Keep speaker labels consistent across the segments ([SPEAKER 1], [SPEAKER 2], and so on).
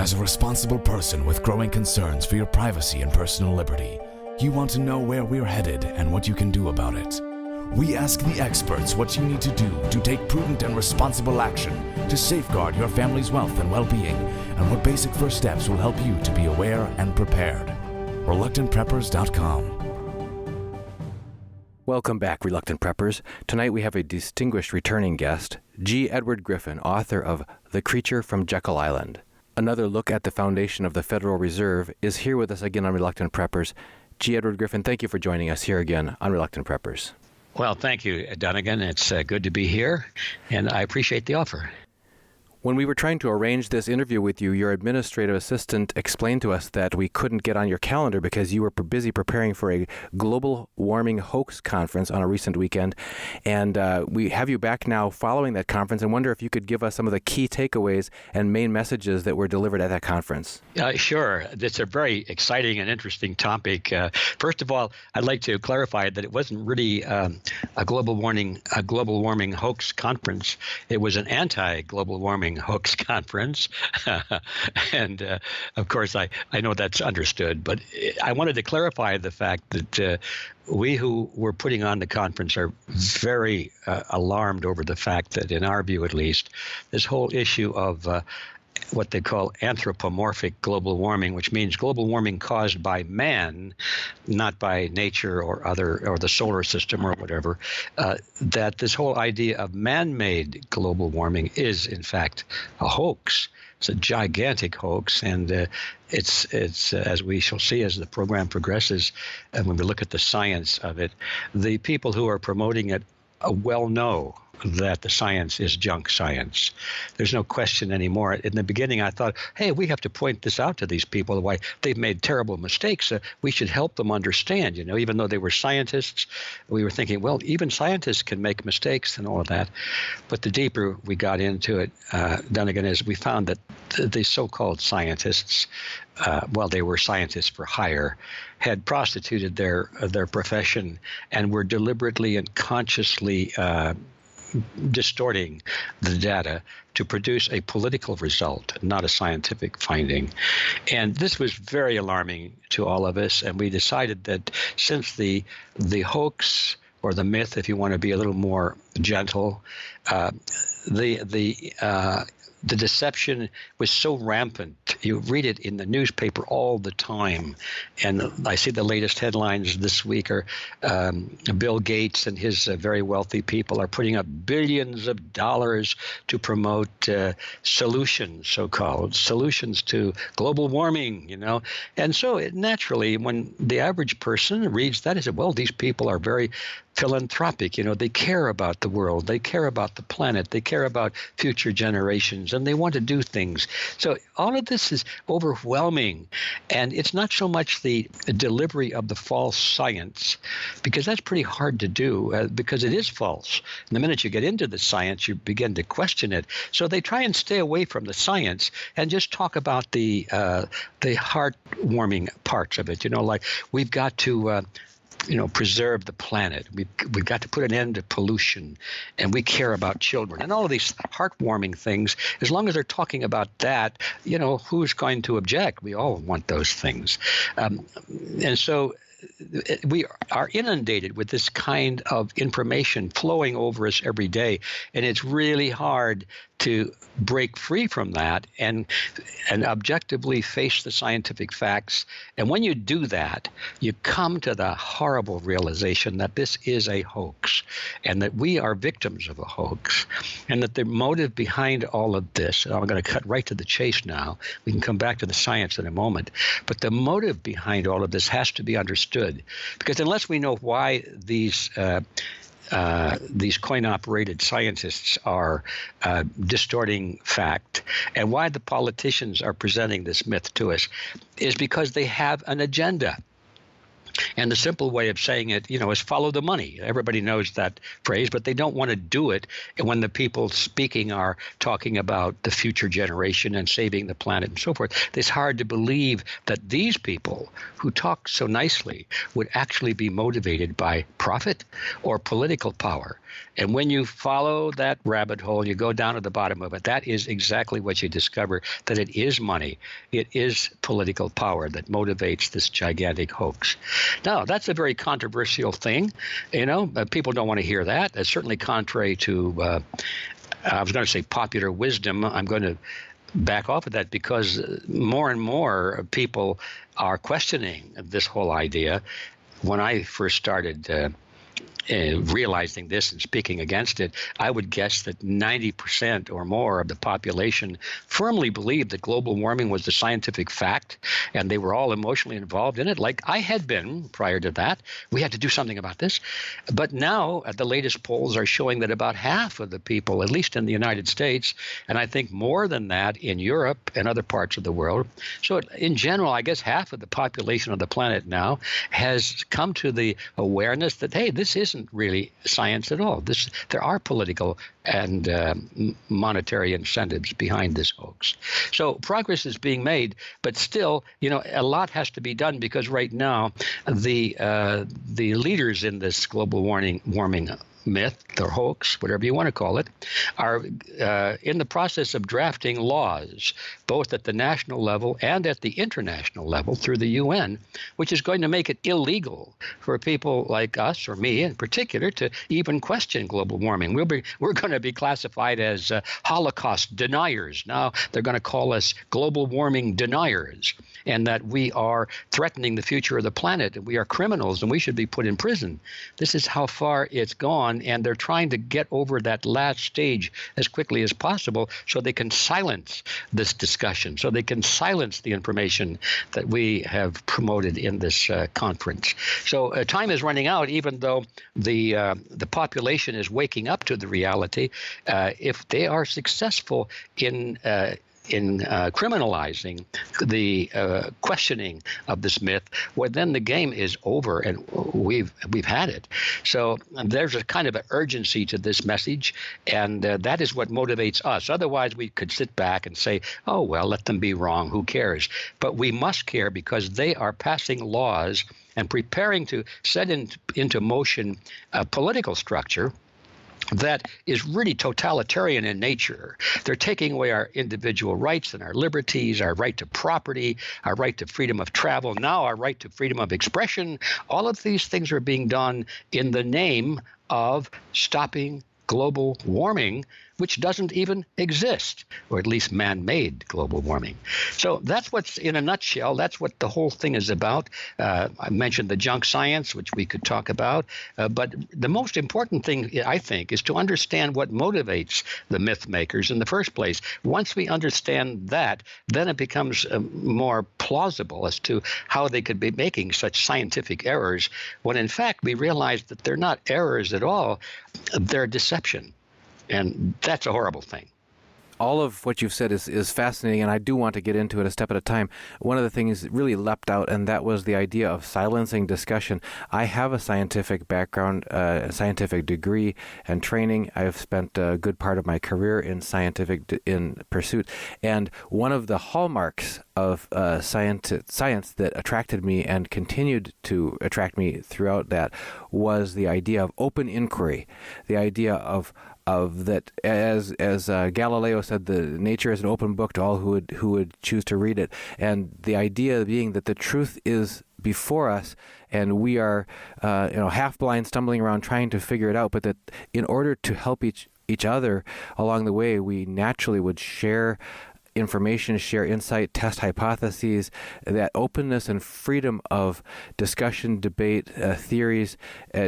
[SPEAKER 1] As a responsible person with growing concerns for your privacy and personal liberty, you want to know where we're headed and what you can do about it. We ask the experts what you need to do to take prudent and responsible action to safeguard your family's wealth and well-being, and what basic first steps will help you to be aware and prepared. ReluctantPreppers.com.
[SPEAKER 2] Welcome back, Reluctant Preppers. Tonight we have a distinguished returning guest, G Edward Griffin, author of The Creature from Jekyll Island. Another look at the foundation of the Federal Reserve is here with us again on Reluctant Preppers. G Edward Griffin, thank you for joining us here again on Reluctant Preppers.
[SPEAKER 3] Well, thank you, Dunnigan. It's good to be here, and I appreciate the offer.
[SPEAKER 2] When we were trying to arrange this interview with you, your administrative assistant explained to us that we couldn't get on your calendar because you were busy preparing for a Global Warming Hoax conference on a recent weekend. And we have you back now following that conference and wonder if you could give us some of the key takeaways and main messages that were delivered at that conference.
[SPEAKER 3] Sure. It's a very exciting and interesting topic. First of all, I'd like to clarify that it wasn't really a global warming hoax conference. It was an anti-global warming hoax conference. And of course, I know that's understood, but I wanted to clarify the fact that we who were putting on the conference are very alarmed over the fact that, in our view at least, this whole issue of what they call anthropomorphic global warming, which means global warming caused by man, not by nature or the solar system or whatever, that this whole idea of man-made global warming is in fact a hoax. It's a gigantic hoax, and it's as we shall see as the program progresses, and when we look at the science of it, the people who are promoting it well know that the science is junk science. There's no question anymore. In the beginning, I thought, hey, we have to point this out to these people, why they've made terrible mistakes. We should help them understand, even though they were scientists. We were thinking, well, even scientists can make mistakes and all of that. But the deeper we got into it, Dunnigan, is we found that the so-called scientists, they were scientists for hire, had prostituted their profession and were deliberately and consciously distorting the data to produce a political result, not a scientific finding. And this was very alarming to all of us, and we decided that since the hoax, or the myth, if you want to be a little more gentle, the deception was so rampant. You read it in the newspaper all the time. And I see the latest headlines this week are Bill Gates and his very wealthy people are putting up billions of dollars to promote solutions, so-called solutions to global warming, And so naturally, when the average person reads that, he says, well, these people are very philanthropic, they care about the world, they care about the planet, they care about future generations, and they want to do things. So all of this is overwhelming, and it's not so much the delivery of the false science, because that's pretty hard to do, because it is false. And the minute you get into the science, you begin to question it. So they try and stay away from the science and just talk about the heartwarming parts of it. Like we've got to preserve the planet. We've got to put an end to pollution, and we care about children, and all of these heartwarming things. As long as they're talking about that, who's going to object? We all want those things, and so we are inundated with this kind of information flowing over us every day, and it's really hard to break free from that and objectively face the scientific facts. And when you do that, you come to the horrible realization that this is a hoax and that we are victims of a hoax, and that the motive behind all of this, and I'm going to cut right to the chase now, we can come back to the science in a moment, but the motive behind all of this has to be understood, because unless we know why these coin-operated scientists are distorting fact, and why the politicians are presenting this myth to us, is because they have an agenda. And the simple way of saying it, is follow the money. Everybody knows that phrase, but they don't want to do it when the people speaking are talking about the future generation and saving the planet and so forth. It's hard to believe that these people who talk so nicely would actually be motivated by profit or political power. And when you follow that rabbit hole, you go down to the bottom of it, that is exactly what you discover, that it is money. It is political power that motivates this gigantic hoax. Now, that's a very controversial thing. People don't want to hear that. It's certainly contrary to, I was going to say popular wisdom. I'm going to back off of that because more and more people are questioning this whole idea. When I first started realizing this and speaking against it, I would guess that 90% or more of the population firmly believed that global warming was the scientific fact, and they were all emotionally involved in it, like I had been prior to that. We had to do something about this. But now, the latest polls are showing that about half of the people, at least in the United States, and I think more than that in Europe and other parts of the world, so in general, I guess half of the population of the planet now has come to the awareness that, hey, this isn't really science at all. There are political and monetary incentives behind this hoax. So progress is being made, but still, a lot has to be done because right now the leaders in this global warming myth or hoax, whatever you want to call it, are in the process of drafting laws, both at the national level and at the international level through the UN, which is going to make it illegal for people like us, or me in particular, to even question global warming. We're going to be classified as Holocaust deniers. Now they're going to call us global warming deniers, and that we are threatening the future of the planet, and we are criminals, and we should be put in prison. This is how far it's gone, and they're trying to get over that last stage as quickly as possible so they can silence this discussion, so they can silence the information that we have promoted in this conference. So time is running out, even though the population is waking up to the reality. If they are successful in criminalizing the questioning of this myth, well, then the game is over, and we've had it. So there's a kind of an urgency to this message, and that is what motivates us. Otherwise, we could sit back and say, oh, well, let them be wrong. Who cares? But we must care because they are passing laws and preparing to set into motion a political structure that is really totalitarian in nature. They're taking away our individual rights and our liberties, our right to property, our right to freedom of travel, now our right to freedom of expression. All of these things are being done in the name of stopping global warming, which doesn't even exist, or at least man-made global warming. So that's what's, in a nutshell, that's what the whole thing is about. I mentioned the junk science, which we could talk about, but the most important thing, I think, is to understand what motivates the myth makers in the first place. Once we understand that, then it becomes more plausible as to how they could be making such scientific errors, when in fact we realize that they're not errors at all, they're deception. And that's a horrible thing.
[SPEAKER 2] All of what you've said is fascinating, and I do want to get into it a step at a time. One of the things that really leapt out, and that was the idea of silencing discussion. I have a scientific background, a scientific degree and training. I've spent a good part of my career in scientific in pursuit. And one of the hallmarks of science that attracted me and continued to attract me throughout that was the idea of open inquiry, the idea of that, as Galileo said, the nature is an open book to all who would choose to read it, and the idea being that the truth is before us, and we are half blind, stumbling around trying to figure it out, but that in order to help each other along the way, we naturally would share information, share insight, test hypotheses. That openness and freedom of discussion, debate, theories,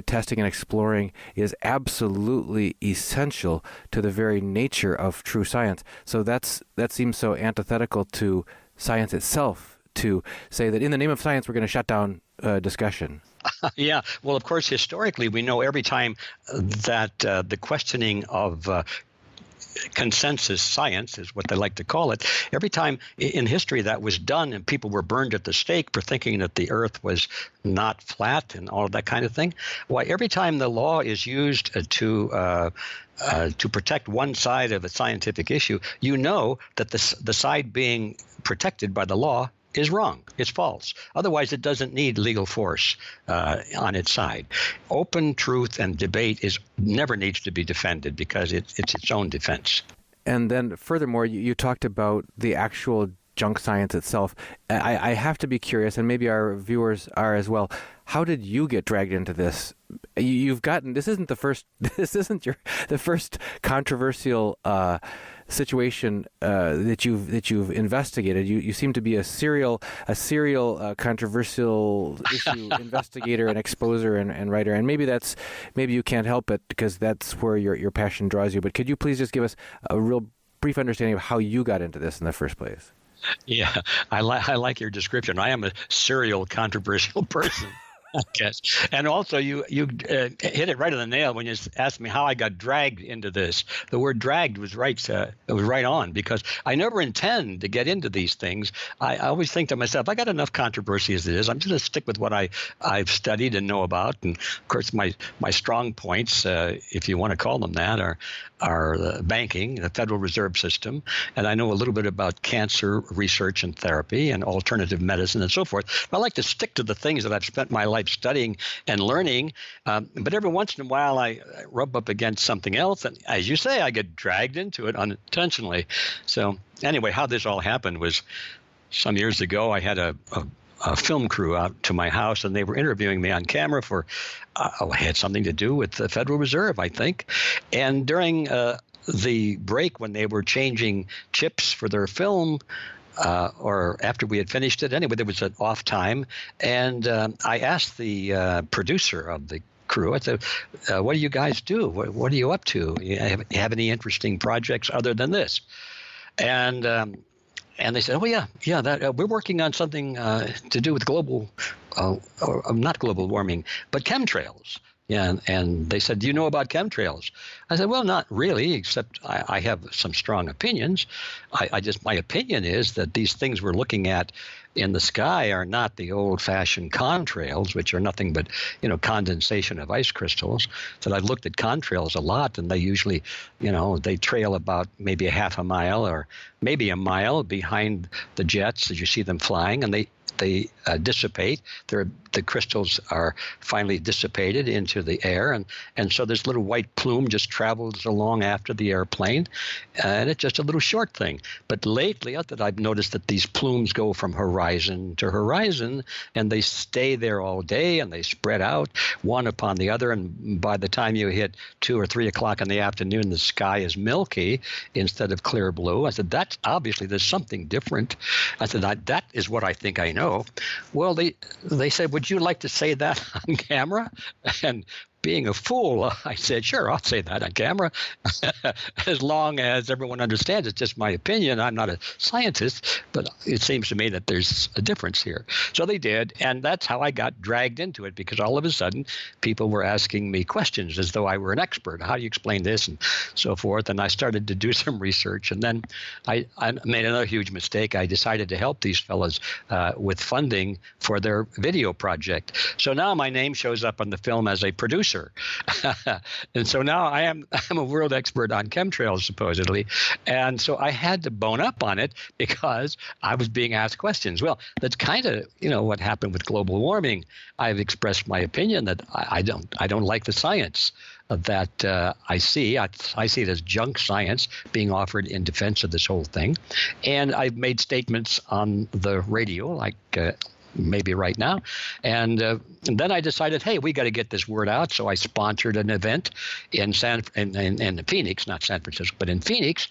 [SPEAKER 2] testing and exploring is absolutely essential to the very nature of true science. So that seems so antithetical to science itself, to say that in the name of science we're going to shut down discussion.
[SPEAKER 3] Yeah. Well, of course, historically, we know every time that the questioning of consensus science is what they like to call it. Every time in history that was done and people were burned at the stake for thinking that the earth was not flat and all of that kind of thing, why every time the law is used to protect one side of a scientific issue, you know that the side being protected by the law is wrong. It's false. Otherwise, it doesn't need legal force on its side. Open truth and debate never needs to be defended because it's its own defense.
[SPEAKER 2] And then furthermore, you talked about the actual junk science itself. I have to be curious, and maybe our viewers are as well. How did you get dragged into this? This isn't the first controversial situation that you've investigated. You seem to be a serial controversial issue investigator and exposer and writer. And maybe you can't help it because that's where your passion draws you. But could you please just give us a real brief understanding of how you got into this in the first place?
[SPEAKER 3] Yeah, I like your description. I am a serial controversial person. I guess. And also, you hit it right on the nail when you asked me how I got dragged into this. The word "dragged" was right. It was right on because I never intend to get into these things. I always think to myself, I got enough controversy as it is. I'm just going to stick with what I've studied and know about. And of course, my strong points, if you want to call them that, are the banking, the Federal Reserve System, and I know a little bit about cancer research and therapy and alternative medicine and so forth. I like to stick to the things that I've spent my life studying and learning, but every once in a while I rub up against something else, and as you say, I get dragged into it unintentionally. So anyway, how this all happened was some years ago. I had a film crew out to my house, and they were interviewing me on camera for it had something to do with the Federal Reserve, I think. And during the break when they were changing chips for their film, or after we had finished it, anyway, there was an off time, and I asked the producer of the crew, I said, what do you guys do? What are you up to? You have any interesting projects other than this? And they said, oh, yeah, that we're working on something to do with not global warming, but chemtrails. Yeah, and they said, do you know about chemtrails? I said, well, not really, except I have some strong opinions. My opinion is that these things we're looking at in the sky are not the old-fashioned contrails, which are nothing but, condensation of ice crystals. So I've looked at contrails a lot, and they usually, they trail about maybe a half a mile or maybe a mile behind the jets as you see them flying, and they dissipate. The crystals are finally dissipated into the air, and so this little white plume just travels along after the airplane, and it's just a little short thing. But lately, I've noticed that these plumes go from horizon to horizon, and they stay there all day, and they spread out one upon the other, and by the time you hit 2 or 3 o'clock in the afternoon, the sky is milky instead of clear blue. I said, that's obviously there's something different. I said, that is what I think I know. Well, they said, would you like to say that on camera? And being a fool, I said, sure, I'll say that on camera, as long as everyone understands it's just my opinion. I'm not a scientist, but it seems to me that there's a difference here. So they did, and that's how I got dragged into it, because all of a sudden people were asking me questions as though I were an expert. How do you explain this and so forth? And I started to do some research, and then I made another huge mistake. I decided to help these fellas with funding for their video project. So now my name shows up on the film as a producer. And so now I'm a world expert on chemtrails, supposedly. And so I had to bone up on it because I was being asked questions. Well, that's kind of, what happened with global warming. I've expressed my opinion that I don't like the science that I see. I see it as junk science being offered in defense of this whole thing. And I've made statements on the radio, like maybe right now. And then I decided, hey, we got to get this word out. So I sponsored an event in Phoenix, not San Francisco, but in Phoenix,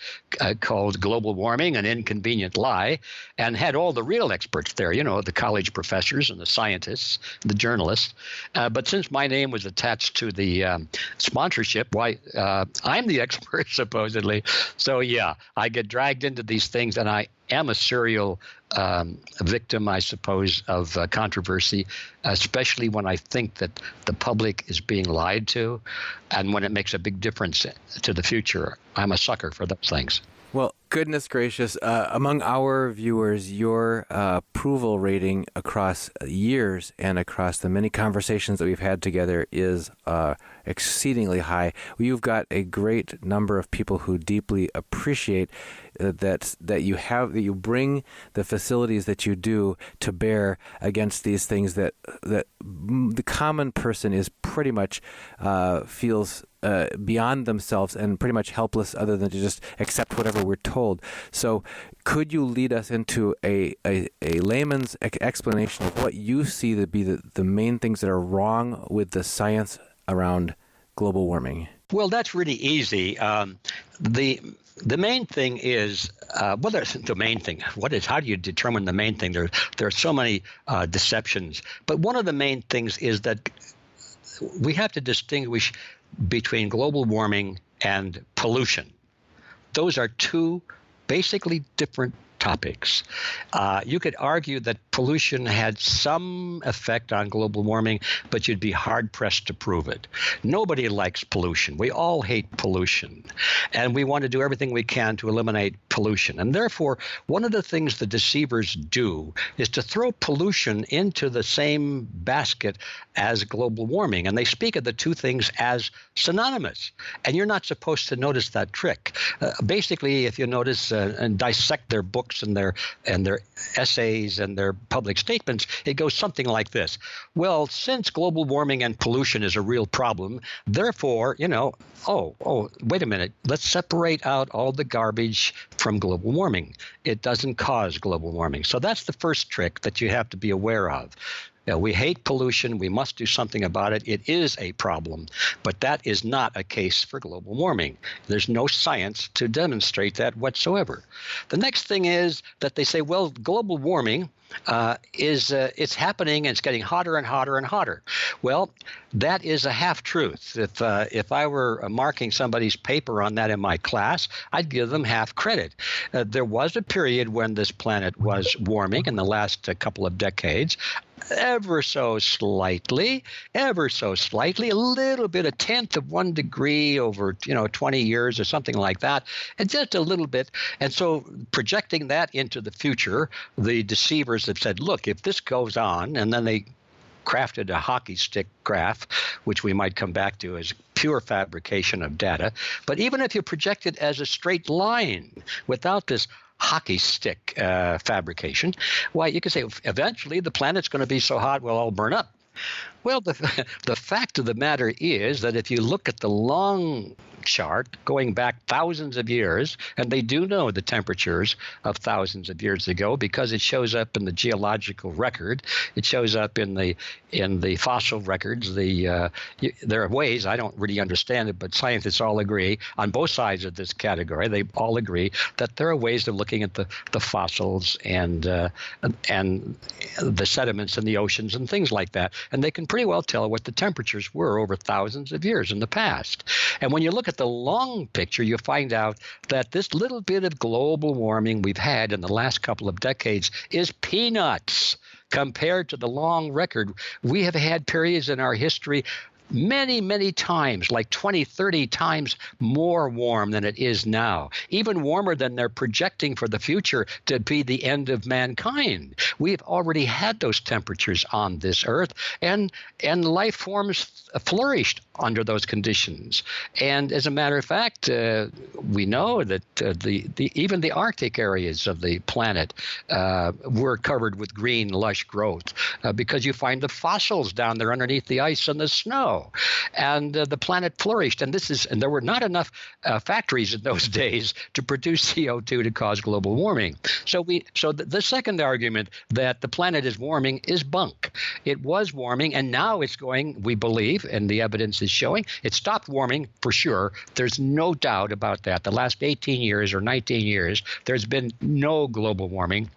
[SPEAKER 3] called Global Warming, An Inconvenient Lie, and had all the real experts there, the college professors and the scientists, the journalists. But since my name was attached to the sponsorship, I'm the expert, supposedly. So, yeah, I get dragged into these things, and I am a serial victim, I suppose, of controversy, especially when I think that the public is being lied to, and when it makes a big difference to the future. I'm a sucker for those things.
[SPEAKER 2] Well, goodness gracious, among our viewers, your approval rating across years and across the many conversations that we've had together is exceedingly high. You've got a great number of people who deeply appreciate that you bring the facilities that you do to bear against these things that the common person is pretty much feels beyond themselves and pretty much helpless, other than to just accept whatever we're told. So could you lead us into a layman's explanation of what you see to be the main things that are wrong with the science around global warming?
[SPEAKER 3] Well, that's really easy. The main thing is, the main thing. How do you determine the main thing? There are so many deceptions. But one of the main things is that we have to distinguish between global warming and pollution. Those are two basically different topics. You could argue that pollution had some effect on global warming, but you'd be hard-pressed to prove it. Nobody likes pollution. We all hate pollution, and we want to do everything we can to eliminate pollution. And therefore, one of the things the deceivers do is to throw pollution into the same basket as global warming, and they speak of the two things as synonymous. And you're not supposed to notice that trick. Basically, if you notice and dissect their books and their essays and their public statements, it goes something like this. Well, since global warming and pollution is a real problem, therefore, wait a minute, let's separate out all the garbage from global warming. It doesn't cause global warming. So that's the first trick that you have to be aware of. We hate pollution. We must do something about it. It is a problem, but that is not a case for global warming. There's no science to demonstrate that whatsoever. The next thing is that they say, well, global warming it's happening and it's getting hotter and hotter and hotter. Well, that is a half-truth. If I were marking somebody's paper on that in my class, I'd give them half credit. There was a period when this planet was warming in the last couple of decades, ever so slightly, a little bit, a tenth of 1 degree over 20 years or something like that, and just a little bit. And so projecting that into the future, the deceivers have said, look, if this goes on, and then they crafted a hockey stick graph, which we might come back to as pure fabrication of data. But even if you project it as a straight line without this hockey stick fabrication, why, you could say eventually the planet's going to be so hot we'll all burn up. Well, the fact of the matter is that if you look at the long chart going back thousands of years, and they do know the temperatures of thousands of years ago because it shows up in the geological record, it shows up in the fossil records. There are ways, I don't really understand it, but scientists all agree on both sides of this category. They all agree that there are ways of looking at the fossils and the sediments in the oceans and things like that, and they can pretty well tell what the temperatures were over thousands of years in the past. And when you look at the long picture, you find out that this little bit of global warming we've had in the last couple of decades is peanuts compared to the long record. We have had periods in our history many, many times, like 20, 30 times more warm than it is now, even warmer than they're projecting for the future to be the end of mankind. We've already had those temperatures on this earth, and life forms flourished under those conditions. And as a matter of fact, we know that even the Arctic areas of the planet were covered with green, lush growth because you find the fossils down there underneath the ice and the snow. And the planet flourished, and there were not enough factories in those days to produce CO2 to cause global warming. So the second argument that the planet is warming is bunk. It was warming, and now it's going, we believe, and the evidence is showing, it stopped warming for sure. There's no doubt about that. The last 18 years or 19 years, there's been no global warming.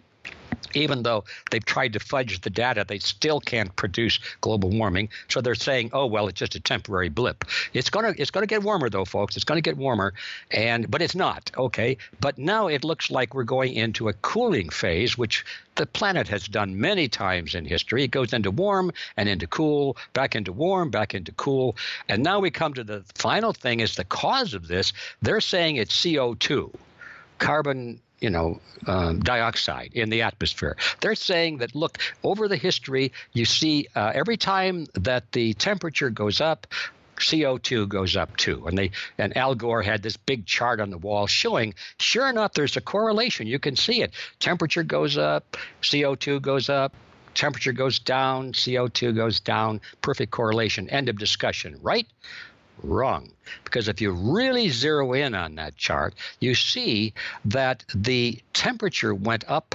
[SPEAKER 3] Even though they've tried to fudge the data, they still can't produce global warming. So they're saying, oh, well, it's just a temporary blip. It's gonna get warmer, though, folks. It's going to get warmer, but it's not, okay? But now it looks like we're going into a cooling phase, which the planet has done many times in history. It goes into warm and into cool, back into warm, back into cool. And now we come to the final thing is the cause of this. They're saying it's CO2, carbon dioxide in the atmosphere. They're saying that, look, over the history, you see every time that the temperature goes up, CO2 goes up too. And Al Gore had this big chart on the wall showing, sure enough, there's a correlation. You can see it. Temperature goes up, CO2 goes up. Temperature goes down, CO2 goes down. Perfect correlation. End of discussion, right? Wrong. Because if you really zero in on that chart, you see that the temperature went up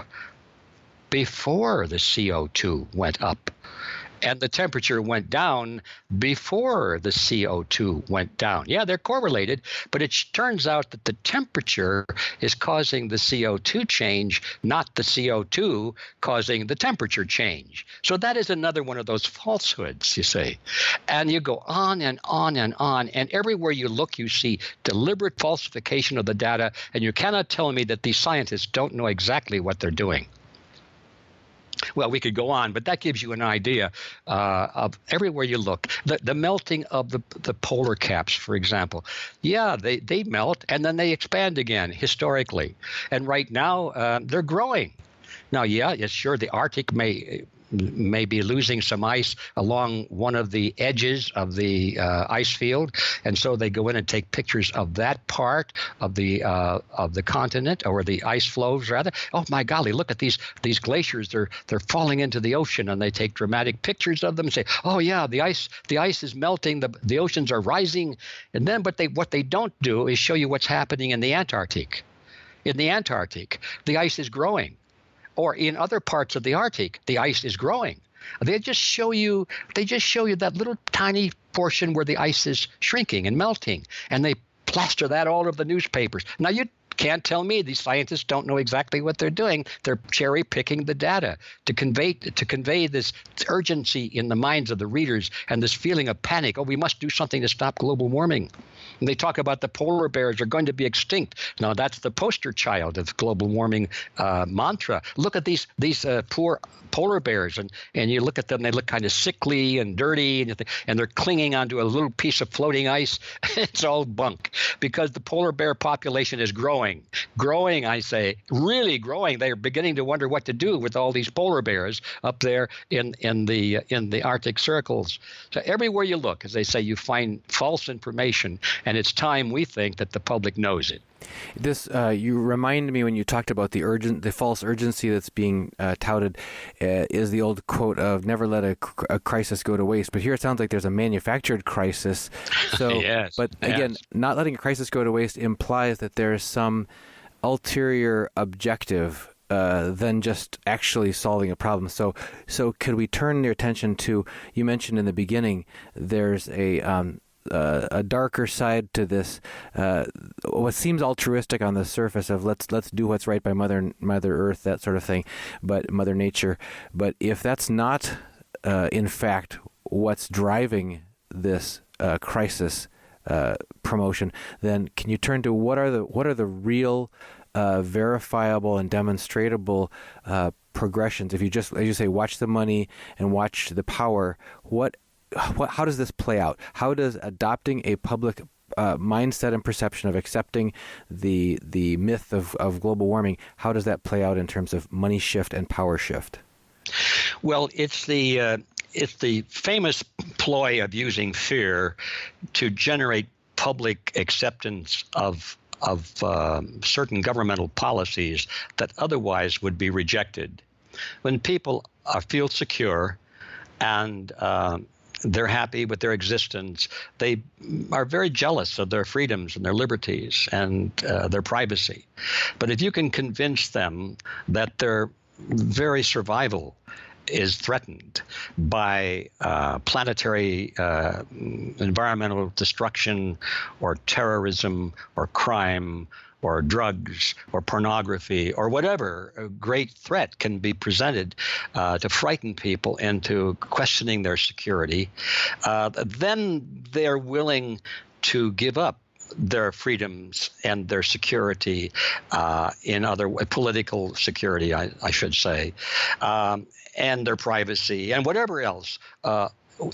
[SPEAKER 3] before the CO2 went up. And the temperature went down before the CO2 went down. Yeah, they're correlated, but it turns out that the temperature is causing the CO2 change, not the CO2 causing the temperature change. So that is another one of those falsehoods, you see. And you go on and on and on, and everywhere you look, you see deliberate falsification of the data, and you cannot tell me that these scientists don't know exactly what they're doing. Well, we could go on, but that gives you an idea of everywhere you look. The melting of the polar caps, for example. Yeah, they melt and then they expand again historically. And right now, they're growing. Now, yeah, it's sure the Arctic may be losing some ice along one of the edges of the ice field, and so they go in and take pictures of that part of the continent, or the ice flows rather. Oh my golly, look at these glaciers! They're falling into the ocean, and they take dramatic pictures of them and say, oh yeah, the ice is melting, the oceans are rising, and then what they don't do is show you what's happening in the Antarctic. In the Antarctic, the ice is growing. Or in other parts of the Arctic, the ice is growing. They just show you that little tiny portion where the ice is shrinking and melting, and they plaster that all over the newspapers. Now you can't tell me these scientists don't know exactly what they're doing. They're cherry picking the data to convey this urgency in the minds of the readers and this feeling of panic. Oh, we must do something to stop global warming. And they talk about the polar bears are going to be extinct. Now, that's the poster child of global warming mantra. Look at these poor polar bears, and you look at them, they look kind of sickly and dirty, and they're clinging onto a little piece of floating ice. It's all bunk, because the polar bear population is growing, I say, really growing. They're beginning to wonder what to do with all these polar bears up there in the Arctic circles. So everywhere you look, as they say, you find false information, and it's time we think that the public knows it.
[SPEAKER 2] This you remind me when you talked about the false urgency that's being touted is the old quote of never let a crisis go to waste. But here it sounds like there's a manufactured crisis. So,
[SPEAKER 3] yes,
[SPEAKER 2] but again, not letting a crisis go to waste implies that there is some ulterior objective than just actually solving a problem. So could we turn your attention to, you mentioned in the beginning, there's a darker side to this, what seems altruistic on the surface of let's do what's right by Mother Earth, that sort of thing, but Mother Nature. But if that's not, in fact, what's driving this crisis promotion, then can you turn to what are the real verifiable and demonstratable progressions? If you just, as you say, watch the money and watch the power, how does this play out? How does adopting a public mindset and perception of accepting the myth of global warming, how does that play out in terms of money shift and power shift?
[SPEAKER 3] Well, it's the famous ploy of using fear to generate public acceptance of certain governmental policies that otherwise would be rejected. When people feel secure and they're happy with their existence, they are very jealous of their freedoms and their liberties and their privacy. But if you can convince them that their very survival is threatened by planetary environmental destruction or terrorism or crime or drugs or pornography or whatever a great threat can be presented to frighten people into questioning their security, then they're willing to give up their freedoms and their security, in other political security, I should say, and their privacy and whatever else,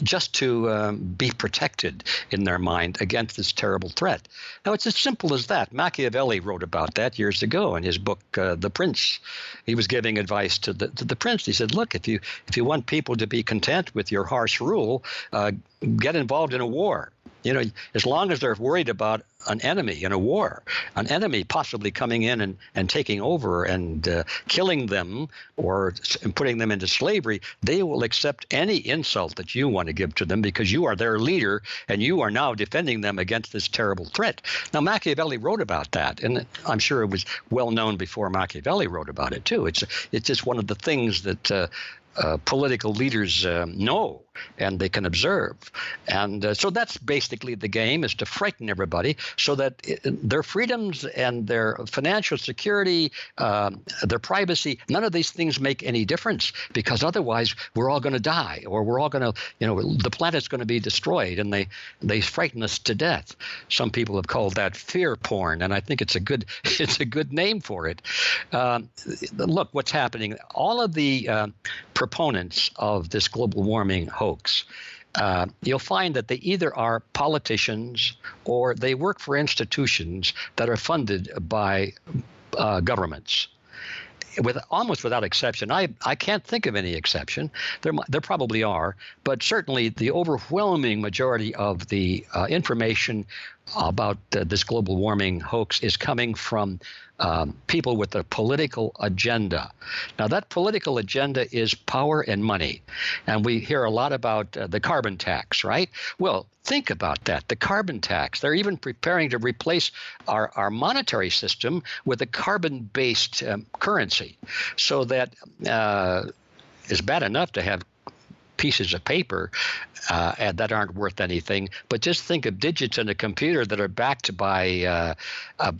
[SPEAKER 3] just to be protected in their mind against this terrible threat. Now, it's as simple as that. Machiavelli wrote about that years ago in his book, The Prince. He was giving advice to the prince. He said, look, if you want people to be content with your harsh rule, get involved in a war. You know, as long as they're worried about an enemy in a war, an enemy possibly coming in and taking over and killing them or putting them into slavery, they will accept any insult that you want to give to them because you are their leader and you are now defending them against this terrible threat. Now, Machiavelli wrote about that, and I'm sure it was well known before Machiavelli wrote about it too. It's just one of the things that political leaders know and they can observe. And so that's basically the game, is to frighten everybody so that their freedoms and their financial security, their privacy, none of these things make any difference, because otherwise we're all going to die, or we're all going to, the planet's going to be destroyed, and they frighten us to death. Some people have called that fear porn, and I think it's a good name for it. Look what's happening. All of the proponents of this global warming hoax, you'll find that they either are politicians or they work for institutions that are funded by governments. Almost without exception. I can't think of any exception. There probably are, but certainly the overwhelming majority of the information about this global warming hoax is coming from people with a political agenda. Now, that political agenda is power and money. And we hear a lot about the carbon tax, right? Well, think about that. The carbon tax. They're even preparing to replace our monetary system with a carbon-based currency, so that it's bad enough to have pieces of paper that aren't worth anything, but just think of digits in a computer that are backed by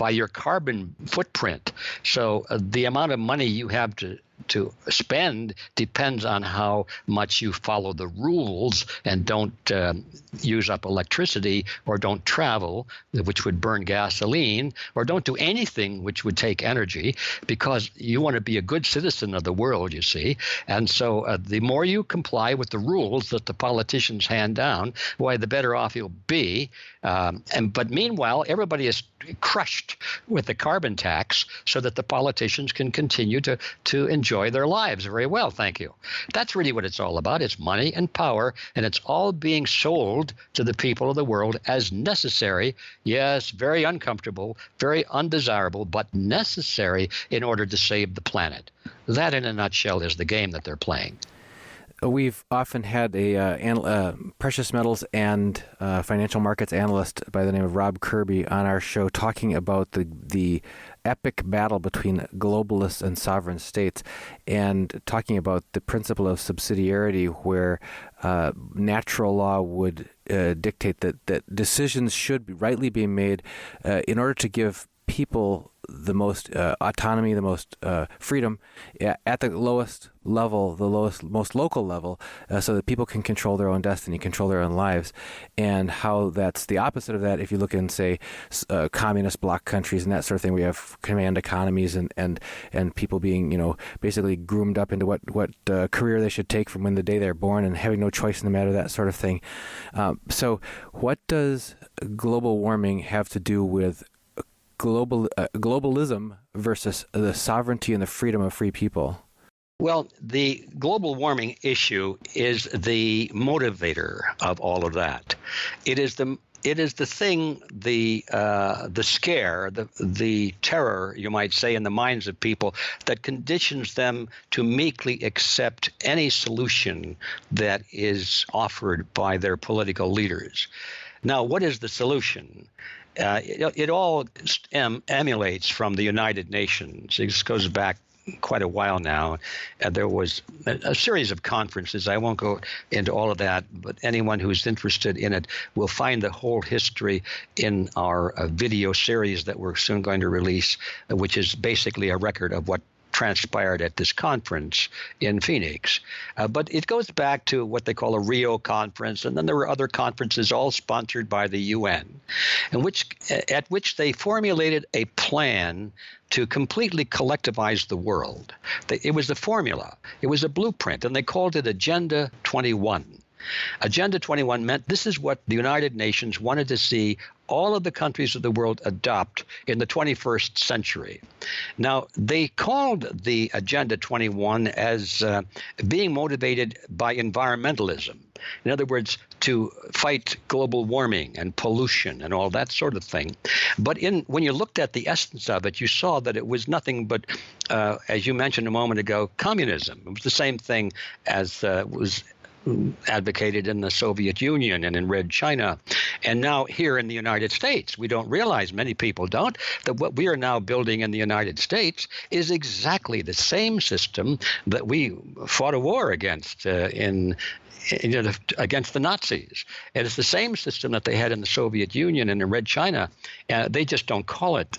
[SPEAKER 3] your carbon footprint. So the amount of money you have to spend depends on how much you follow the rules and don't use up electricity, or don't travel, which would burn gasoline, or don't do anything which would take energy, because you want to be a good citizen of the world, you see. And so the more you comply with the rules that the politicians hand down, why, the better off you'll be. But meanwhile, everybody is crushed with the carbon tax so that the politicians can continue to enjoy their lives very well. Thank you. That's really what it's all about. It's money and power, and it's all being sold to the people of the world as necessary. Yes, very uncomfortable, very undesirable, but necessary in order to save the planet. That, in a nutshell, is the game that they're playing.
[SPEAKER 2] We've often had a precious metals and financial markets analyst by the name of Rob Kirby on our show, talking about the epic battle between globalists and sovereign states, and talking about the principle of subsidiarity, where natural law would dictate that decisions should rightly be made in order to give people the most autonomy, the most freedom at the lowest level, most local level, so that people can control their own destiny, control their own lives. And how that's the opposite of that if you look in, say, communist bloc countries and that sort of thing. We have command economies and people being, basically groomed up into what career they should take from when the day they're born, and having no choice in the matter, that sort of thing. So what does global warming have to do with globalism versus the sovereignty and the freedom of free people?
[SPEAKER 3] Well, the global warming issue is the motivator of all of that. It is the thing, the scare, the terror, you might say, in the minds of people that conditions them to meekly accept any solution that is offered by their political leaders. Now, what is the solution? It all emulates from the United Nations. It goes back quite a while now. There was a series of conferences. I won't go into all of that, but anyone who's interested in it will find the whole history in our video series that we're soon going to release, which is basically a record of what transpired at this conference in Phoenix. But it goes back to what they call a Rio conference, and then there were other conferences all sponsored by the UN, at which they formulated a plan to completely collectivize the world. It was the formula. It was a blueprint, and they called it Agenda 21. Agenda 21 meant this is what the United Nations wanted to see all of the countries of the world adopt in the 21st century. Now, they called the Agenda 21 as being motivated by environmentalism. In other words, to fight global warming and pollution and all that sort of thing. But when you looked at the essence of it, you saw that it was nothing but, as you mentioned a moment ago, communism. It was the same thing as was advocated in the Soviet Union and in Red China. And now here in the United States, we don't realize, many people don't, that what we are now building in the United States is exactly the same system that we fought a war against against the Nazis. And it's the same system that they had in the Soviet Union and in Red China. They just don't call it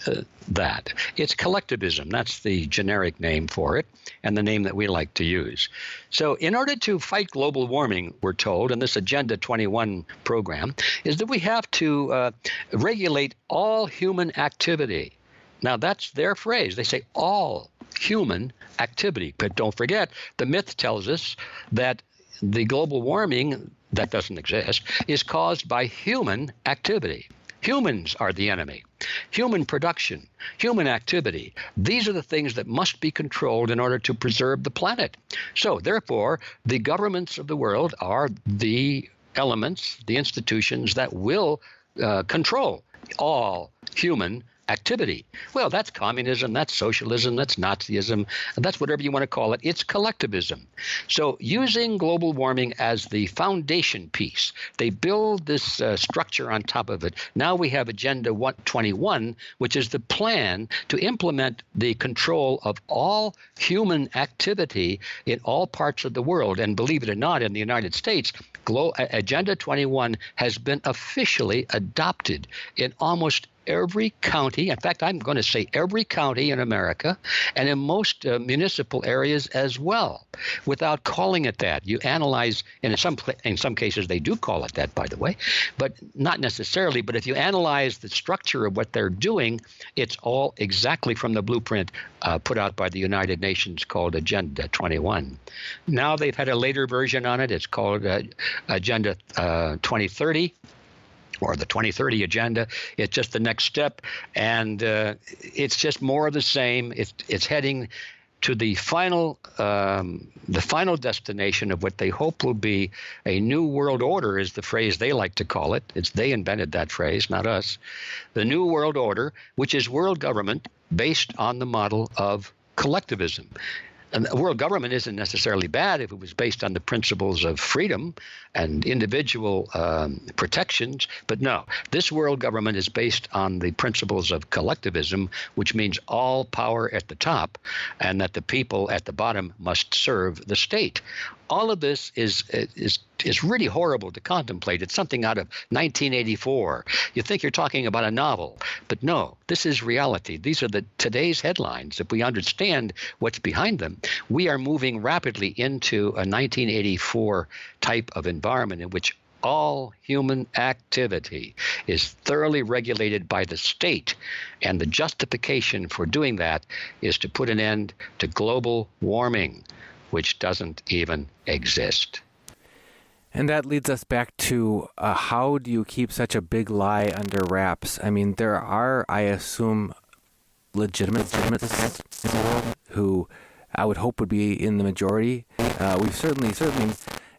[SPEAKER 3] that. It's collectivism. That's the generic name for it, and the name that we like to use. So in order to fight global warming, we're told, in this Agenda 21 program, is that we have to regulate all human activity. Now, that's their phrase. They say all human activity. But don't forget, the myth tells us that the global warming that doesn't exist is caused by human activity. Humans are the enemy. Human production, human activity. These are the things that must be controlled in order to preserve the planet. So, therefore, the governments of the world are the elements, the institutions that will control all human activity. Well, that's communism, that's socialism, that's Nazism, that's whatever you want to call it. It's collectivism. So using global warming as the foundation piece, they build this structure on top of it. Now we have Agenda 21, which is the plan to implement the control of all human activity in all parts of the world. And believe it or not, in the United States, Agenda 21 has been officially adopted in almost every county. In fact, I'm going to say every county in America, and in most municipal areas as well, without calling it that. You analyze, and in some cases they do call it that, by the way, but not necessarily. But if you analyze the structure of what they're doing, it's all exactly from the blueprint put out by the United Nations called Agenda 21. Now they've had a later version on it. It's called Agenda 2030. Or the 2030 Agenda. It's just the next step, and it's just more of the same. It's heading to the final destination of what they hope will be a new world order, is the phrase they like to call it. They invented that phrase, not us. The new world order, which is world government based on the model of collectivism. And world government isn't necessarily bad if it was based on the principles of freedom and individual protections. But no, this world government is based on the principles of collectivism, which means all power at the top and that the people at the bottom must serve the state. All of this is really horrible to contemplate. It's something out of 1984. You think you're talking about a novel, but no, this is reality. These are today's headlines. If we understand what's behind them, we are moving rapidly into a 1984 type of environment in which all human activity is thoroughly regulated by the state, and the justification for doing that is to put an end to global warming, which doesn't even exist.
[SPEAKER 2] And that leads us back to how do you keep such a big lie under wraps? I mean, there are, I assume, legitimate scientists in the world who I would hope would be in the majority. We've certainly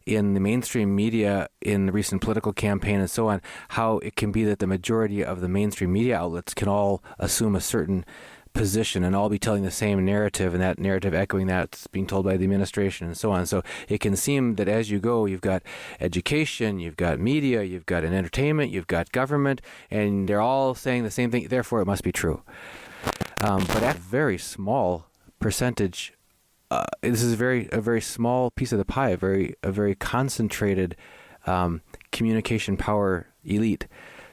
[SPEAKER 2] in the mainstream media, in the recent political campaign and so on, how it can be that the majority of the mainstream media outlets can all assume a certain position and all be telling the same narrative, and that narrative echoing that's being told by the administration and so on. So it can seem that as you go, you've got education, you've got media, you've got an entertainment, you've got government, and they're all saying the same thing, therefore it must be true. But a very small percentage. This is a very small piece of the pie, a very concentrated communication power elite.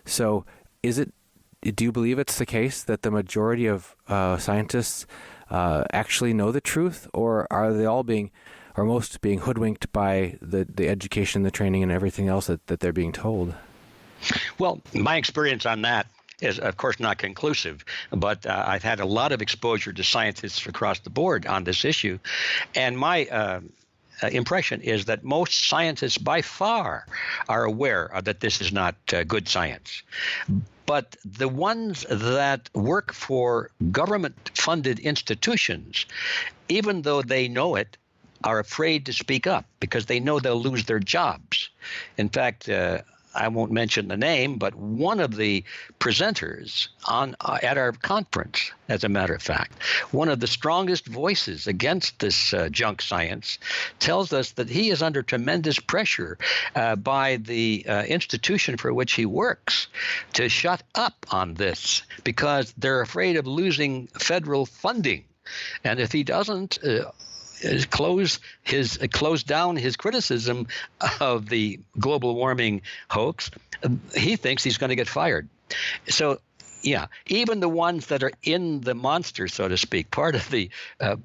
[SPEAKER 2] So, do you believe it's the case that the majority of scientists actually know the truth, or are they all most being hoodwinked by the education, the training, and everything else that they're being told?
[SPEAKER 3] Well, my experience on that is, of course, not conclusive, but I've had a lot of exposure to scientists across the board on this issue. And my impression is that most scientists by far are aware that this is not good science. But the ones that work for government-funded institutions, even though they know it, are afraid to speak up because they know they'll lose their jobs. In fact, I won't mention the name, but one of the presenters at our conference, as a matter of fact, one of the strongest voices against this junk science, tells us that he is under tremendous pressure by the institution for which he works to shut up on this because they're afraid of losing federal funding. And if he doesn't close down his criticism of the global warming hoax, he thinks he's going to get fired. So, yeah, even the ones that are in the monster, so to speak, part of the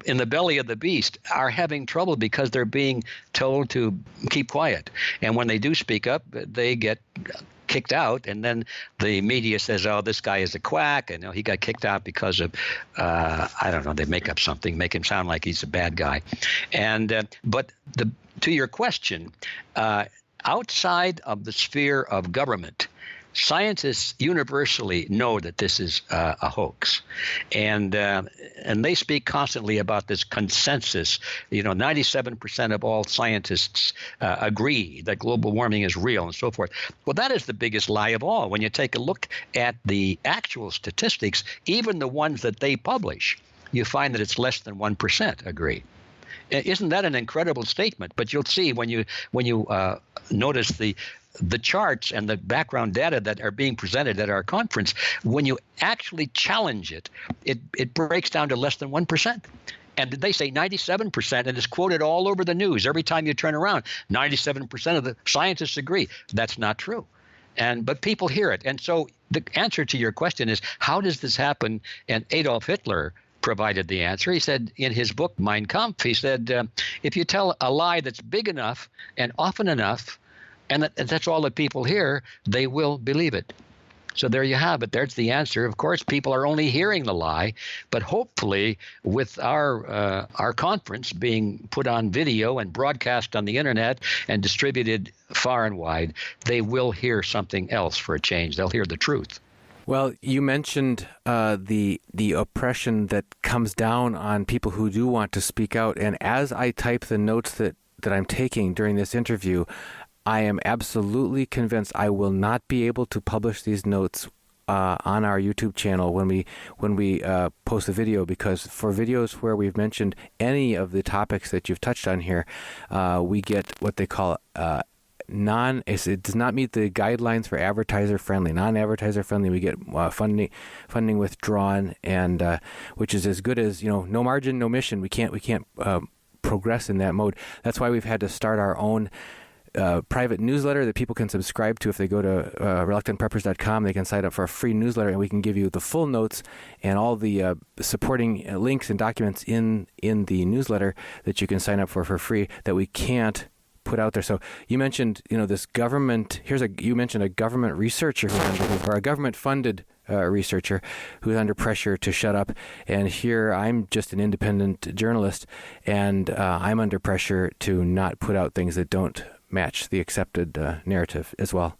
[SPEAKER 3] in the belly of the beast, are having trouble because they're being told to keep quiet. And when they do speak up, they get kicked out, and then the media says, "Oh, this guy is a quack," and he got kicked out because of I don't know. They make up something, make him sound like he's a bad guy. And but to your question, outside of the sphere of government, scientists universally know that this is a hoax, and they speak constantly about this consensus. 97% of all scientists agree that global warming is real, and so forth. Well, that is the biggest lie of all. When you take a look at the actual statistics, even the ones that they publish, you find that it's less than 1% agree. Isn't that an incredible statement? But you'll see when you notice the charts and the background data that are being presented at our conference, when you actually challenge it, it breaks down to less than 1%. And they say 97%, and it's quoted all over the news. Every time you turn around, 97% of the scientists agree. That's not true. But people hear it. And so the answer to your question is, how does this happen? And Adolf Hitler provided the answer. He said in his book, Mein Kampf, he said, if you tell a lie that's big enough and often enough, and that's all that people hear, they will believe it. So there you have it. There's the answer. Of course, people are only hearing the lie, but hopefully with our conference being put on video and broadcast on the internet and distributed far and wide, they will hear something else for a change. They'll hear the truth.
[SPEAKER 2] Well, you mentioned the oppression that comes down on people who do want to speak out. And as I type the notes that I'm taking during this interview, I am absolutely convinced I will not be able to publish these notes on our YouTube channel when we post the video, because for videos where we've mentioned any of the topics that you've touched on here, we get what they call it does not meet the guidelines for non-advertiser friendly. We get funding withdrawn, and which is as good as no margin, no mission. We can't progress in that mode. That's why we've had to start our own private newsletter that people can subscribe to. If they go to reluctantpreppers.com, they can sign up for a free newsletter, and we can give you the full notes and all the supporting links and documents in the newsletter that you can sign up for free, that we can't put out there. So you mentioned this government. You mentioned a government researcher or a government-funded researcher who's under pressure to shut up, and here I'm just an independent journalist, and I'm under pressure to not put out things that don't match the accepted narrative as well.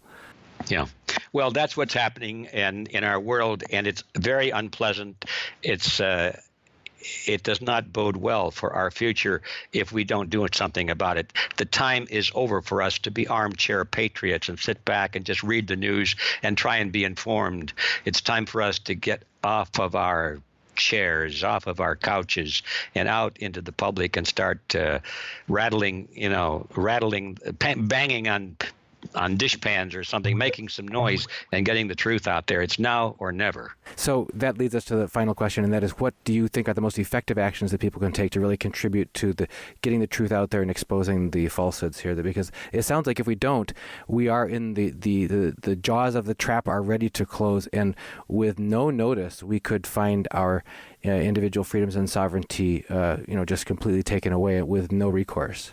[SPEAKER 3] Yeah. Well, that's what's happening in our world, and it's very unpleasant. It does not bode well for our future if we don't do something about it. The time is over for us to be armchair patriots and sit back and just read the news and try and be informed. It's time for us to get off of our chairs, off of our couches, and out into the public and start banging on on dishpans or something, making some noise and getting the truth out there. It's now or never.
[SPEAKER 2] So that leads us to the final question, and that is, what do you think are the most effective actions that people can take to really contribute to getting the truth out there and exposing the falsehoods here? Because it sounds like if we don't, we are in the jaws of the trap are ready to close, and with no notice, we could find our individual freedoms and sovereignty, just completely taken away with no recourse.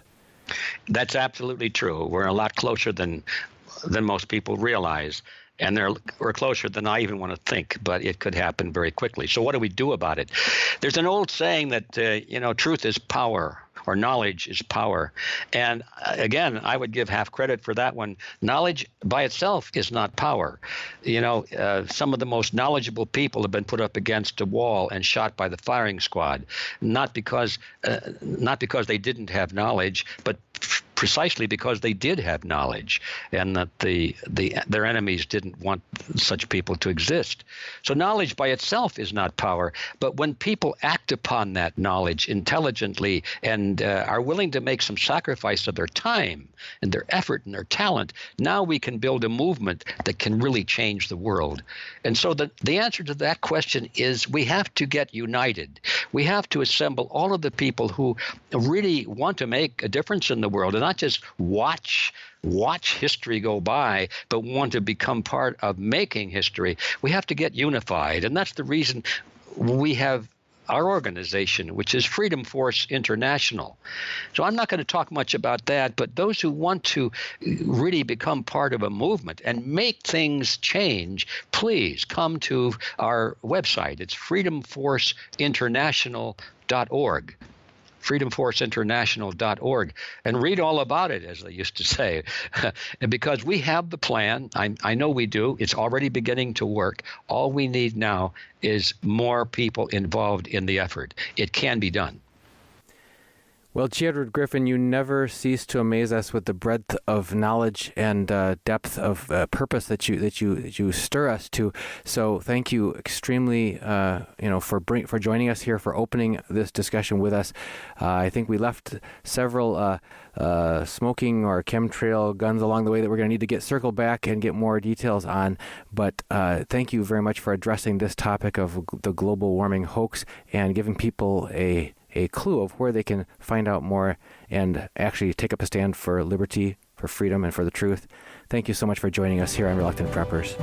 [SPEAKER 3] That's absolutely true. We're a lot closer than most people realize, and we're closer than I even want to think, but it could happen very quickly. So what do we do about it? There's an old saying that, truth is power, or knowledge is power. And again, I would give half credit for that one. Knowledge by itself is not power. Some of the most knowledgeable people have been put up against a wall and shot by the firing squad, not because they didn't have knowledge, but precisely because they did have knowledge, and that their enemies didn't want such people to exist. So knowledge by itself is not power, but when people act upon that knowledge intelligently and are willing to make some sacrifice of their time and their effort and their talent, now we can build a movement that can really change the world. And so the answer to that question is we have to get united. We have to assemble all of the people who really want to make a difference in the world, and not just watch history go by, but want to become part of making history. We have to get unified, and that's the reason we have our organization, which is Freedom Force International. So I'm not going to talk much about that, but those who want to really become part of a movement and make things change, please come to our website. It's freedomforceinternational.org. freedomforceinternational.org, and read all about it, as they used to say. And because we have the plan, I know we do, it's already beginning to work. All we need now is more people involved in the effort. It can be done.
[SPEAKER 2] Well, G Edward Griffin, you never cease to amaze us with the breadth of knowledge and depth of purpose that you stir us to. So, thank you extremely, for joining us here, for opening this discussion with us. I think we left several smoking or chemtrail guns along the way that we're going to need to get circled back and get more details on. But thank you very much for addressing this topic of the global warming hoax and giving people a clue of where they can find out more and actually take up a stand for liberty, for freedom, and for the truth. Thank you so much for joining us here on Reluctant Preppers.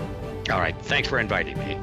[SPEAKER 3] All right. Thanks for inviting me.